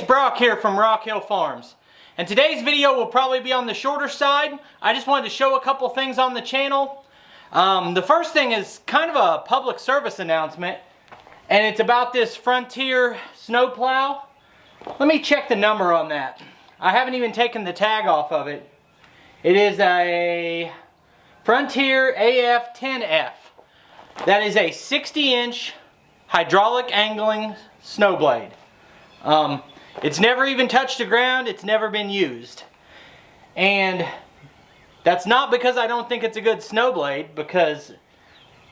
Brock here from Rock Hill Farms, and today's video will probably be on the shorter side. I just wanted to show a couple things on the channel. The first thing is kind of a public service announcement, and it's about this Frontier snow plow. Let me check the number on that. I haven't even taken the tag off of it. It is a Frontier AF10F. That is a 60-inch hydraulic angling snow blade. It's never even touched the ground. It's never been used. And that's not because I don't think it's a good snow blade, because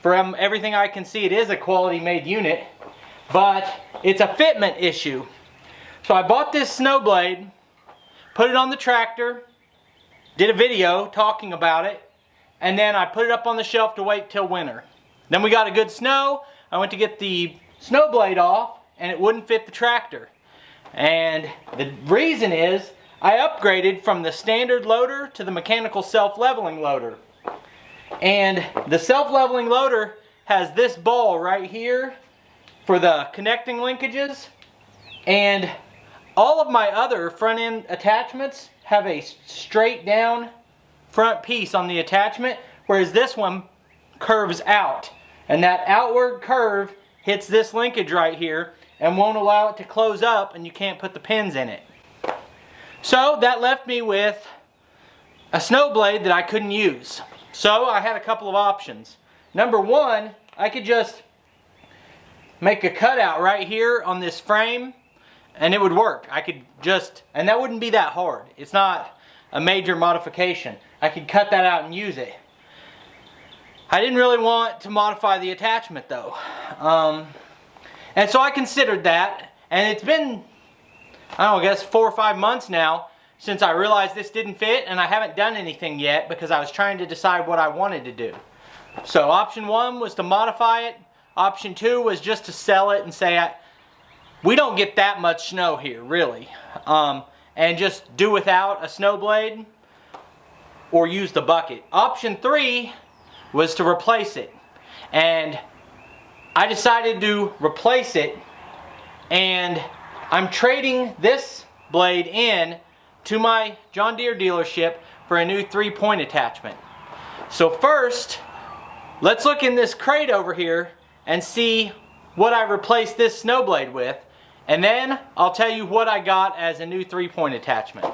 from everything I can see it is a quality made unit, but it's a fitment issue. So I bought this snow blade, put it on the tractor, did a video talking about it, and then I put it up on the shelf to wait till winter. Then we got a good snow. I went to get the snow blade off and it wouldn't fit the tractor. And the reason is I upgraded from the standard loader to the mechanical self-leveling loader. And the self-leveling loader has this ball right here for the connecting linkages. And all of my other front end attachments have a straight down front piece on the attachment, whereas this one curves out. And that outward curve hits this linkage right here and won't allow it to close up, and you can't put the pins in it. So that left me with a snow blade that I couldn't use. So I had a couple of options. Number one, I could just make a cutout right here on this frame and it would work. I could just, and that wouldn't be that hard. It's not a major modification. I could cut that out and use it. I didn't really want to modify the attachment though. And so I considered that, and it's been, I don't know, I guess 4 or 5 months now since I realized this didn't fit, and I haven't done anything yet because I was trying to decide what I wanted to do. So option one was to modify it. Option two was just to sell it and say, we don't get that much snow here, really. And just do without a snow blade or use the bucket. Option three was to replace it. And I decided to replace it, and I'm trading this blade in to my John Deere dealership for a new 3-point attachment. So first, let's look in this crate over here and see what I replaced this snow blade with, and then I'll tell you what I got as a new 3-point attachment.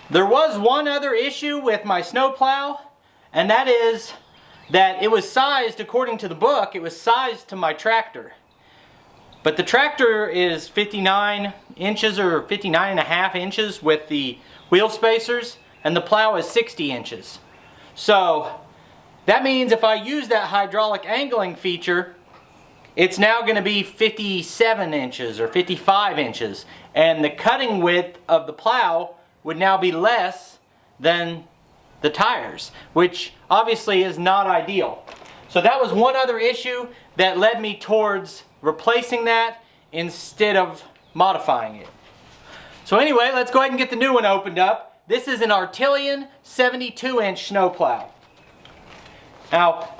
There was one other issue with my snow plow, and that is that it was sized, according to the book, it was sized to my tractor. But the tractor is 59 inches or 59.5 inches with the wheel spacers, and the plow is 60 inches. So that means if I use that hydraulic angling feature, it's now going to be 57 inches or 55 inches. And the cutting width of the plow would now be less than the tires, which obviously is not ideal. So that was one other issue that led me towards replacing that instead of modifying it. So anyway, let's go ahead and get the new one opened up. This is an Artillion 72-inch snowplow. Now,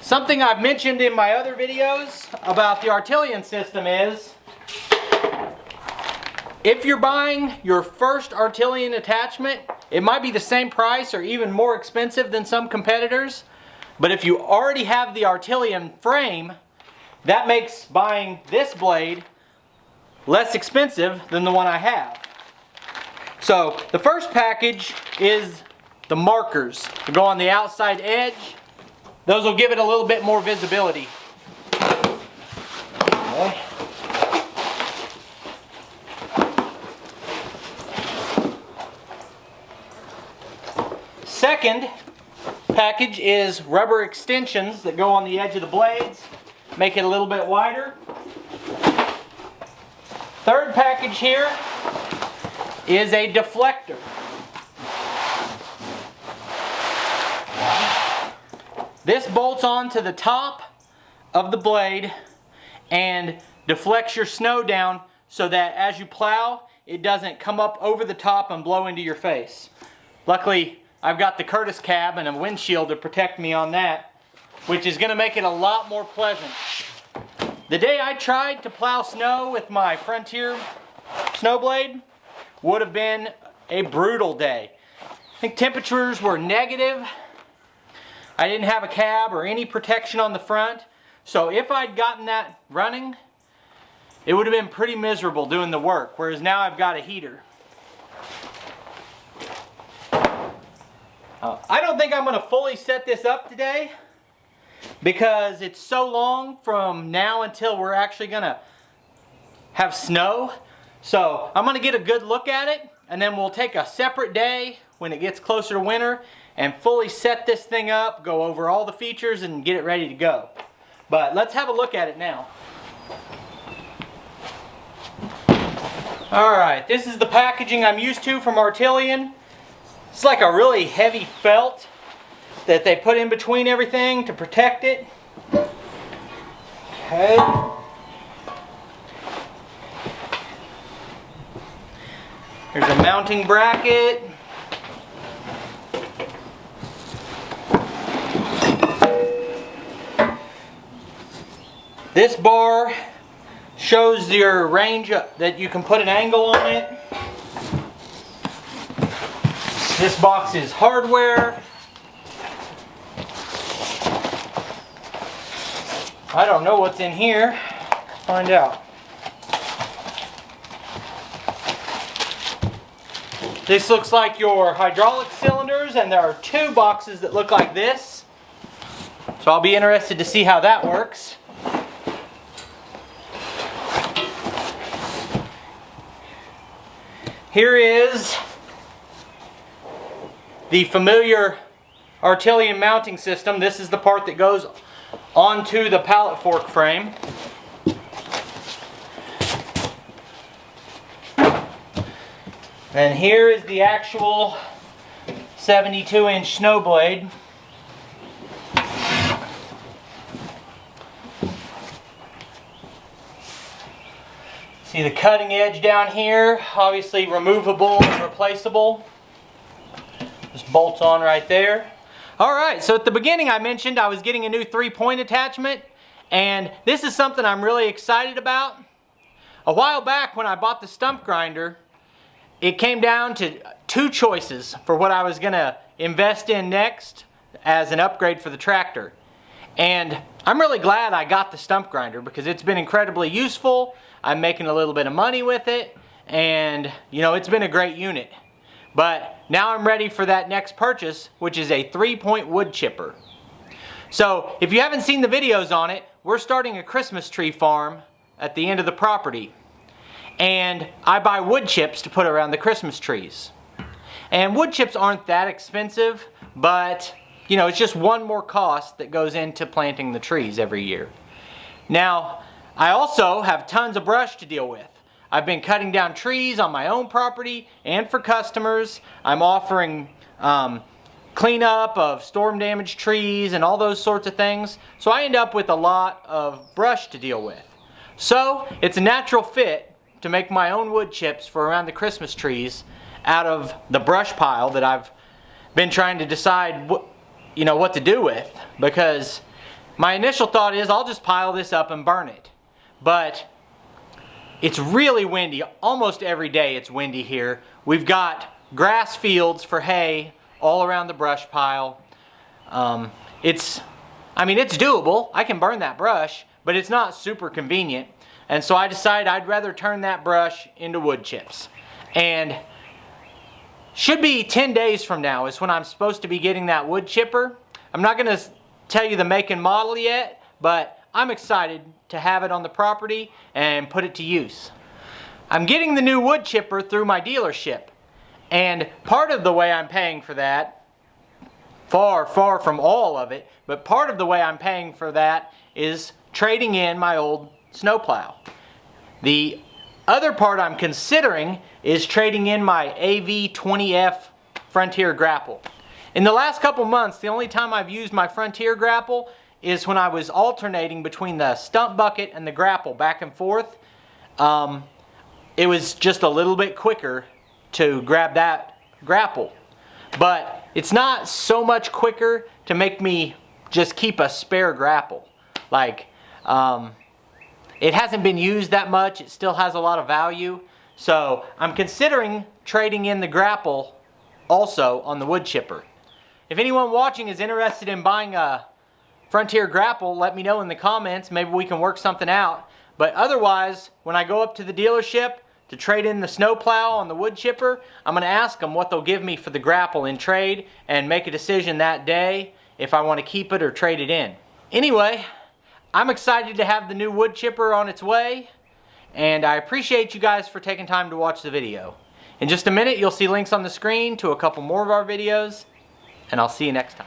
something I've mentioned in my other videos about the Artillion system is, if you're buying your first Artillion attachment, it might be the same price or even more expensive than some competitors. But if you already have the Artillion frame, that makes buying this blade less expensive than the one I have. So the first package is the markers to go on the outside edge. Those will give it a little bit more visibility. Okay. Second package is rubber extensions that go on the edge of the blades, make it a little bit wider. Third package here is a deflector. This bolts on to the top of the blade and deflects your snow down so that as you plow, it doesn't come up over the top and blow into your face. Luckily, I've got the Curtis cab and a windshield to protect me on that, which is going to make it a lot more pleasant. The day I tried to plow snow with my Frontier snow blade, would have been a brutal day. I think temperatures were negative. I didn't have a cab or any protection on the front. So if I'd gotten that running, it would have been pretty miserable doing the work. Whereas now I've got a heater. I don't think I'm going to fully set this up today because it's so long from now until we're actually going to have snow. So I'm going to get a good look at it, and then we'll take a separate day when it gets closer to winter and fully set this thing up, go over all the features and get it ready to go. But let's have a look at it now. Alright, this is the packaging I'm used to from Artillion. It's like a really heavy felt that they put in between everything to protect it. Okay. Here's a mounting bracket. This bar shows your range that you can put an angle on it. This box is hardware. I don't know what's in here. Let's find out. This looks like your hydraulic cylinders, and there are two boxes that look like this. So I'll be interested to see how that works. Here is the familiar Artillion mounting system. This is the part that goes onto the pallet fork frame. And here is the actual 72-inch snow blade. See the cutting edge down here, obviously removable and replaceable. Just bolts on right there. Alright, so at the beginning I mentioned I was getting a new 3-point attachment, and this is something I'm really excited about. A while back when I bought the stump grinder, it came down to two choices for what I was going to invest in next as an upgrade for the tractor. And I'm really glad I got the stump grinder because it's been incredibly useful. I'm making a little bit of money with it, and you know, it's been a great unit. But now I'm ready for that next purchase, which is a 3-point wood chipper. So if you haven't seen the videos on it, we're starting a Christmas tree farm at the end of the property. And I buy wood chips to put around the Christmas trees. And wood chips aren't that expensive, but you know, it's just one more cost that goes into planting the trees every year. Now, I also have tons of brush to deal with. I've been cutting down trees on my own property and for customers. I'm offering cleanup of storm damaged trees and all those sorts of things. So I end up with a lot of brush to deal with. So it's a natural fit to make my own wood chips for around the Christmas trees out of the brush pile that I've been trying to decide what to do with, because my initial thought is I'll just pile this up and burn it. But it's really windy. Almost every day it's windy here. We've got grass fields for hay all around the brush pile. It's doable. I can burn that brush, but it's not super convenient. And so I decided I'd rather turn that brush into wood chips. And should be 10 days from now is when I'm supposed to be getting that wood chipper. I'm not going to tell you the make and model yet, but I'm excited to have it on the property and put it to use. I'm getting the new wood chipper through my dealership. And part of the way I'm paying for that, far from all of it, but part of the way I'm paying for that is trading in my old snowplow. The other part I'm considering is trading in my AV20F Frontier Grapple. In the last couple months, the only time I've used my Frontier Grapple is when I was alternating between the stump bucket and the grapple back and forth. It was just a little bit quicker to grab that grapple. But it's not so much quicker to make me just keep a spare grapple. Like, it hasn't been used that much. It still has a lot of value. So I'm considering trading in the Grapple also on the wood chipper. If anyone watching is interested in buying a Frontier Grapple, let me know in the comments. Maybe we can work something out. But otherwise, when I go up to the dealership to trade in the snow plow on the wood chipper, I'm going to ask them what they'll give me for the Grapple in trade and make a decision that day if I want to keep it or trade it in. Anyway, I'm excited to have the new wood chipper on its way, and I appreciate you guys for taking time to watch the video. In just a minute, you'll see links on the screen to a couple more of our videos, and I'll see you next time.